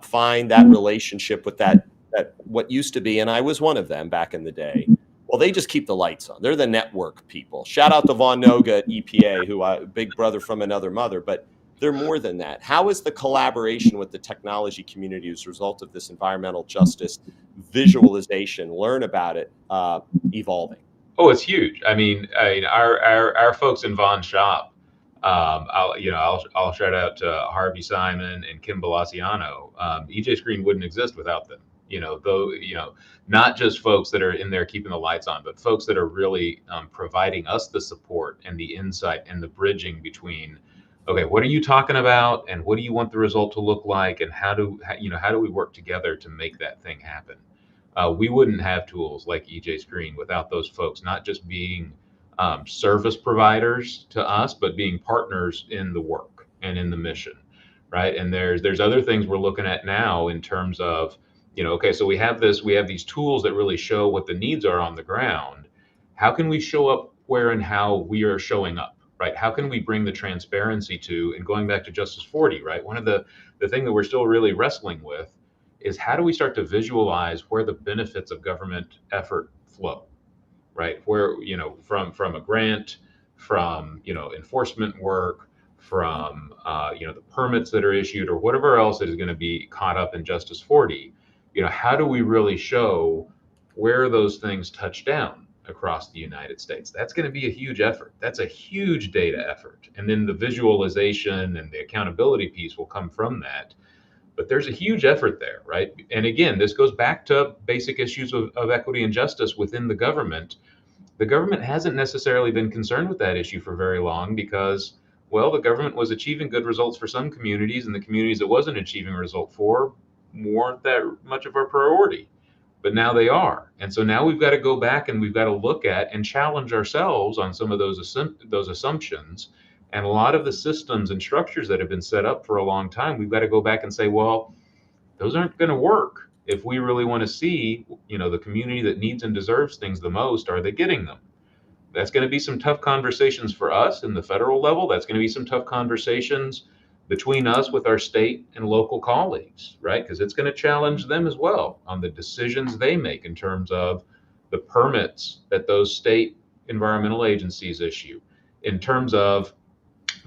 find that relationship with that what used to be, and I was one of them back in the day, well, they just keep the lights on. They're the network people. Shout out to Vaughn Noga at EPA, who big brother from another mother, but they're more than that. How is the collaboration with the technology community as a result of this environmental justice visualization, learn about it, evolving? Oh, it's huge. Our folks in Vaughn's shop. I'll shout out to Harvey Simon and Kim Balaciano. EJ Screen wouldn't exist without them. Not just folks that are in there keeping the lights on, but folks that are really providing us the support and the insight and the bridging between, okay, what are you talking about, and what do you want the result to look like, and how do we work together to make that thing happen? We wouldn't have tools like EJ Screen without those folks, not just being service providers to us, but being partners in the work and in the mission, right? And there's other things we're looking at now in terms of, okay, so we have these tools that really show what the needs are on the ground. How can we show up where and how we are showing up, right? How can we bring the transparency to, and going back to Justice 40, right? One of the thing that we're still really wrestling with is how do we start to visualize where the benefits of government effort flow, right? Where, from a grant, from, enforcement work, from, the permits that are issued or whatever else is going to be caught up in Justice 40, how do we really show where those things touch down across the United States? That's going to be a huge effort. That's a huge data effort. And then the visualization and the accountability piece will come from that. But there's a huge effort there, right? And again, this goes back to basic issues of equity and justice within the government. The government hasn't necessarily been concerned with that issue for very long because, well, the government was achieving good results for some communities, and the communities it wasn't achieving a result for weren't that much of a priority. But now they are. And so now we've got to go back and we've got to look at and challenge ourselves on some of those assumptions. And a lot of the systems and structures that have been set up for a long time, we've got to go back and say, well, those aren't going to work if we really want to see, the community that needs and deserves things the most, are they getting them? That's going to be some tough conversations for us in the federal level. That's going to be some tough conversations between us with our state and local colleagues, right? Because it's going to challenge them as well on the decisions they make in terms of the permits that those state environmental agencies issue, in terms of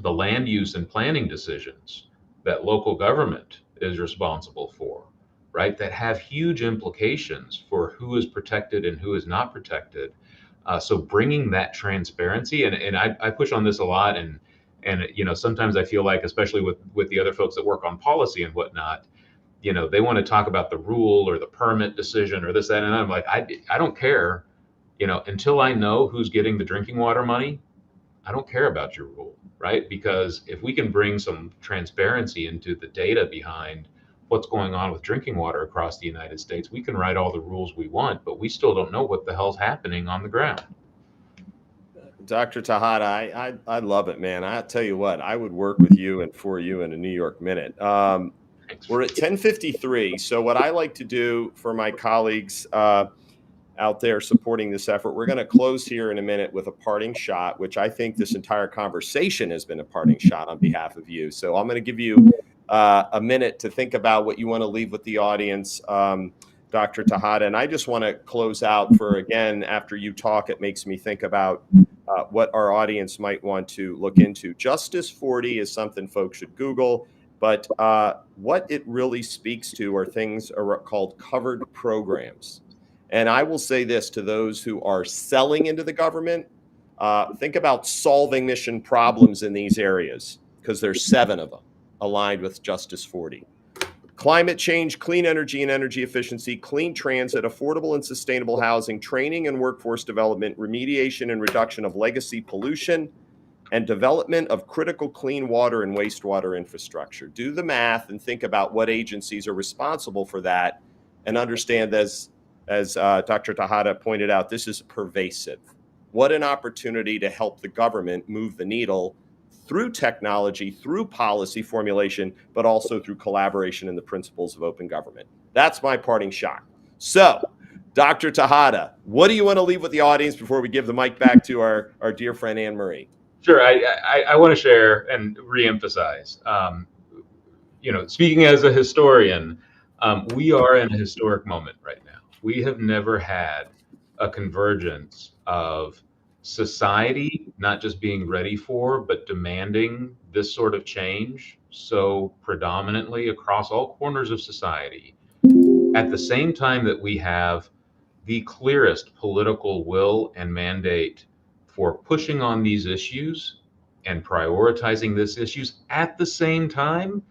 the land use and planning decisions that local government is responsible for, right? That have huge implications for who is protected and who is not protected. So bringing that transparency, and I push on this a lot, and sometimes I feel like, especially with the other folks that work on policy and whatnot, they want to talk about the rule or the permit decision or this, that, and I'm like, I don't care, until I know who's getting the drinking water money, I don't care about your rule, right? Because if we can bring some transparency into the data behind what's going on with drinking water across the United States, we can write all the rules we want, but we still don't know what the hell's happening on the ground. Dr. Tejada, I love it, man. I tell you what, I would work with you and for you in a New York minute. We're at 10:53. So what I like to do for my colleagues out there supporting this effort, we're going to close here in a minute with a parting shot, which I think this entire conversation has been a parting shot on behalf of you. So I'm going to give you a minute to think about what you want to leave with the audience, Dr. Tejada. And I just want to close out for, again, after you talk, it makes me think about what our audience might want to look into. Justice 40 is something folks should Google, but what it really speaks to are things called covered programs. And I will say this to those who are selling into the government, think about solving mission problems in these areas, because there's 7 of them aligned with Justice 40. Climate change, clean energy and energy efficiency, clean transit, affordable and sustainable housing, training and workforce development, remediation and reduction of legacy pollution, and development of critical clean water and wastewater infrastructure. Do the math and think about what agencies are responsible for that, and understand, as Dr. Tejada pointed out, this is pervasive. What an opportunity to help the government move the needle through technology, through policy formulation, but also through collaboration and the principles of open government. That's my parting shot. So, Dr. Tejada, what do you want to leave with the audience before we give the mic back to our dear friend Anne Marie? Sure. I want to share and reemphasize, speaking as a historian, we are in a historic moment right now. We have never had a convergence of society not just being ready for, but demanding this sort of change so predominantly across all corners of society at the same time that we have the clearest political will and mandate for pushing on these issues and prioritizing these issues at the same time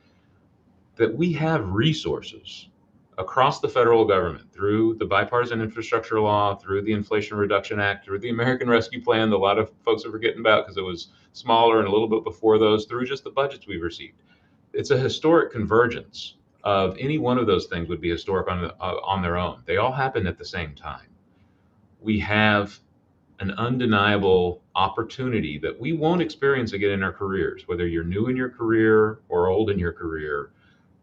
that we have resources across the federal government through the bipartisan infrastructure law, through the Inflation Reduction Act, through the American Rescue Plan that a lot of folks are forgetting about because it was smaller and a little bit before those, through just the budgets we've received. It's a historic convergence of any one of those things would be historic on their own. They all happen at the same time. We have an undeniable opportunity that we won't experience again in our careers, whether you're new in your career or old in your career.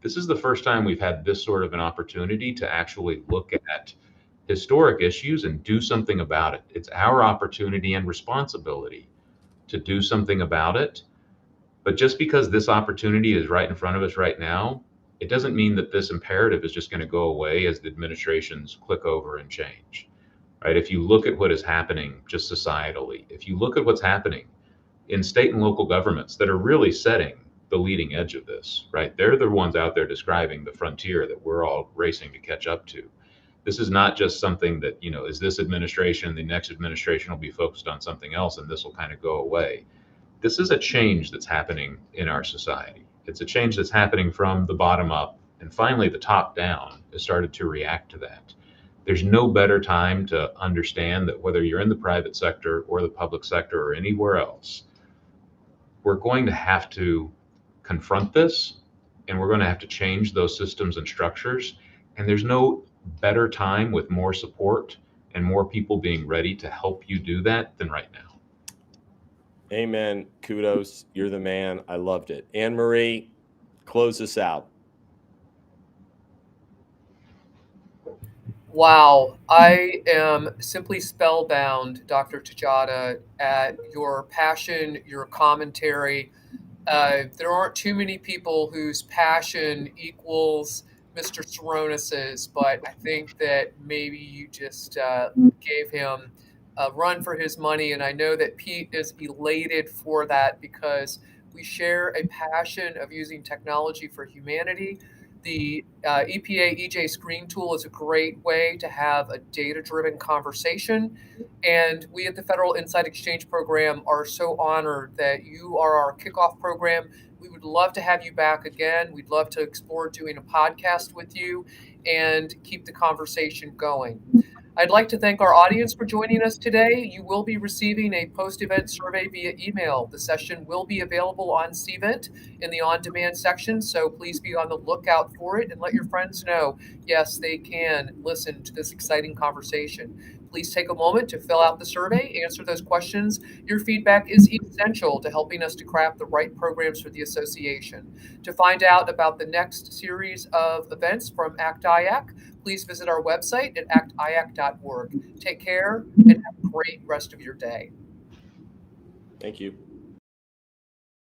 This is the first time we've had this sort of an opportunity to actually look at historic issues and do something about it. It's our opportunity and responsibility to do something about it. But just because this opportunity is right in front of us right now, it doesn't mean that this imperative is just going to go away as the administrations click over and change. Right? If you look at what is happening just societally, if you look at what's happening in state and local governments that are really setting the leading edge of this, right? They're the ones out there describing the frontier that we're all racing to catch up to. This is not just something that, is this administration, the next administration will be focused on something else and this will kind of go away. This is a change that's happening in our society. It's a change that's happening from the bottom up, and finally the top down has started to react to that. There's no better time to understand that whether you're in the private sector or the public sector or anywhere else, we're going to have to confront this, and we're going to have to change those systems and structures. And there's no better time with more support and more people being ready to help you do that than right now. Amen. Kudos. You're the man. I loved it. Anne Marie, close us out. Wow, I am simply spellbound, Dr. Tejada, at your passion, your commentary. There aren't too many people whose passion equals Mr. Saronis's, but I think that maybe you just gave him a run for his money. And I know that Pete is elated for that because we share a passion of using technology for humanity. The EPA EJ Screen Tool is a great way to have a data-driven conversation. And we at the Federal Insight Exchange Program are so honored that you are our kickoff program. We would love to have you back again. We'd love to explore doing a podcast with you and keep the conversation going. I'd like to thank our audience for joining us today. You will be receiving a post-event survey via email. The session will be available on CVent in the on-demand section, so please be on the lookout for it and let your friends know, yes, they can listen to this exciting conversation. Please take a moment to fill out the survey, answer those questions. Your feedback is essential to helping us to craft the right programs for the association. To find out about the next series of events from ACT-IAC, please visit our website at actiac.org. Take care and have a great rest of your day. Thank you.